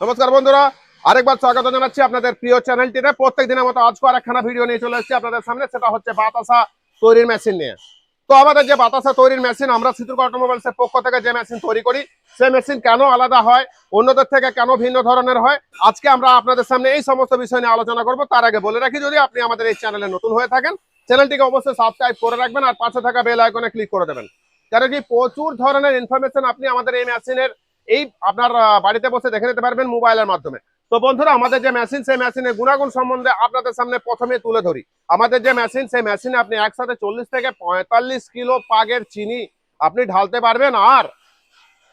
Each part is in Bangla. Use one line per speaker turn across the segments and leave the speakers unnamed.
নমস্কার বন্ধুরা, আরেকবার স্বাগত জানাচ্ছি আপনাদের প্রিয় চ্যানেলটিতে। প্রত্যেক দিনের মতো আজকে আরেকখানা ভিডিও নিয়ে চলে এসেছি আপনাদের সামনে। সেটা হচ্ছে বাতাসা তৈরির মেশিন নিয়ে। তো আমাদের যে বাতাসা তৈরির মেশিন, আমরা সিদ্রুক অটোমোবাইলস এর পক্ষ থেকে যে মেশিন তৈরি করি, সেই মেশিন কেন আলাদা হয়, অন্যদের থেকে কেন ভিন্ন ধরনের হয়, আজকে আমরা আপনাদের সামনে এই সমস্ত বিষয় নিয়ে আলোচনা করব। তার আগে বলে রাখি, যদি আপনি আমাদের এই চ্যানেলে নতুন হয়ে থাকেন, চ্যানেলটিকে অবশ্যই সাবস্ক্রাইব করে রাখবেন আর পাশে থাকা বেল আইকনে ক্লিক করে দেবেন। কারণ কি প্রচুর ধরনের ইনফরমেশন আপনি আমাদের এই মেশিনের এই আপনার বাড়িতে বসে দেখে নিতে পারবেন মোবাইলের মাধ্যমে। তো বন্ধুরা, আমাদের যে মেশিন, সেই মেশিনের গুণাগুণ সম্বন্ধে আপনাদের সামনে প্রথমে তুলে ধরি। আমাদের যে মেশিন, সেই মেশিনে আপনি একসাথে 40 থেকে 45 কিলো পাগের চিনি আপনি ঢালতে পারবেন। আর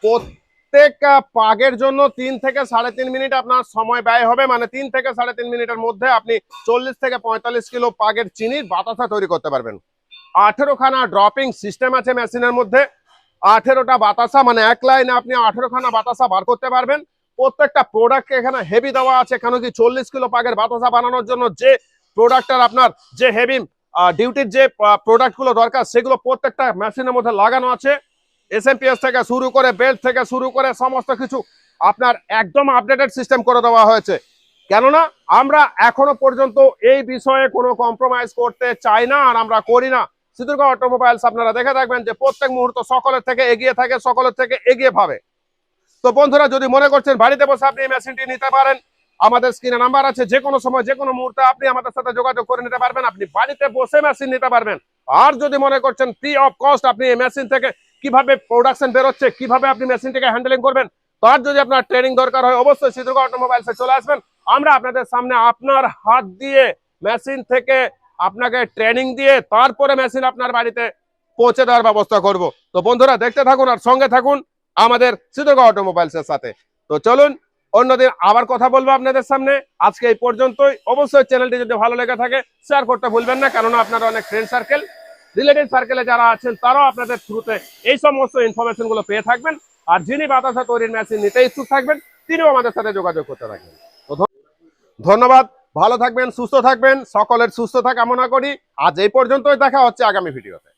প্রত্যেক পাগের জন্য 3 থেকে 3.5 মিনিট আপনার সময় ব্যয় হবে। মানে 3 থেকে 3.5 মিনিটের মধ্যে আপনি 40 থেকে 45 কিলো পাগের চিনির বাতাসা তৈরি করতে পারবেন। 18খানা ড্রপিং সিস্টেম আছে মেশিনের মধ্যে। 18টা বাতাসা, মানে এক লাইনে আপনি 18খানা বাতাসা বার করতে পারবেন। প্রত্যেকটা প্রোডাক্ট এখানে হেভি দেওয়া আছে। কেন কি 40 কিলো পাগের বাতাসা বানানোর জন্য যে প্রোডাক্টের আপনার যে হেভি ডিউটির যে প্রোডাক্ট গুলো দরকার, সেগুলো প্রত্যেকটা মেশিনের মধ্যে লাগানো আছে। এসএমপিএস থেকে শুরু করে বেল্ট থেকে শুরু করে সমস্ত কিছু আপনার একদম আপডেটেড সিস্টেম করে দেওয়া হয়েছে। কেননা আমরা এখনো পর্যন্ত এই বিষয়ে কোনো কম্প্রোমাইজ করতে চাই না, আর আমরা করি না। সিদ্রুক অটোমোবাইলস আপনারা দেখে থাকবেন যে প্রত্যেক মুহূর্ত সকলের থেকে এগিয়ে থাকে, সকলের থেকে এগিয়ে ভাবে। তো বন্ধুরা, যদি মনে করছেন বাড়িতে বসে আপনি এই মেশিনটি নিতে পারেন, আমাদের স্ক্রিনে নাম্বার আছে। যে কোনো সময় যে কোনো মুহূর্তে আপনি আমাদের সাথে যোগাযোগ করে নিতে পারবেন। আপনি বাড়িতে বসে মেশিন নিতে পারবেন। আর যদি মনে করছেন ফ্রি অফ কস্ট আপনি এই মেশিন থেকে কিভাবে প্রোডাকশন বেরোচ্ছে, কিভাবে আপনি মেশিনটিকে হ্যান্ডেলিং করবেন, তার যদি আপনার ট্রেনিং দরকার হয়, অবশ্যই সিদ্রুক অটোমোবাইলসে চলে আসবেন। আমরা আপনাদের সামনে আপনার হাত দিয়ে মেশিন থেকে আপনাকে ট্রেনিং দিয়ে তারপরে মেশিন আপনার বাড়িতে পৌঁছে দেওয়ার ব্যবস্থা করব। তো বন্ধুরা, দেখতে থাকুন আর সঙ্গে থাকুন আমাদের সিদ্রুক অটোমোবাইলস এর সাথে। তো চলুন, অন্যদিন আবার কথা বলবো আপনাদের সামনে। আজকে এই পর্যন্তই। অবশ্যই চ্যানেলটি যদি ভালো লেগে থাকে শেয়ার করতে ভুলবেন না, কেননা আপনার অনেক ফ্রেন্ড সার্কেল, রিলেটিভ সার্কেলে যারা আছেন, তারাও আপনাদের থ্রুতে এই সমস্ত ইনফরমেশন গুলো পেয়ে থাকবেন। আর যিনি বাতাসা তৈরির মেশিন নিতে ইচ্ছুক থাকবেন, তিনিও আমাদের সাথে যোগাযোগ করতে থাকবেন। ধন্যবাদ, ভালো থাকবেন, সুস্থ থাকবেন, সকলের সুস্থতা কামনা করি। আজ এই পর্যন্তই, দেখা হচ্ছে আগামী ভিডিওতে।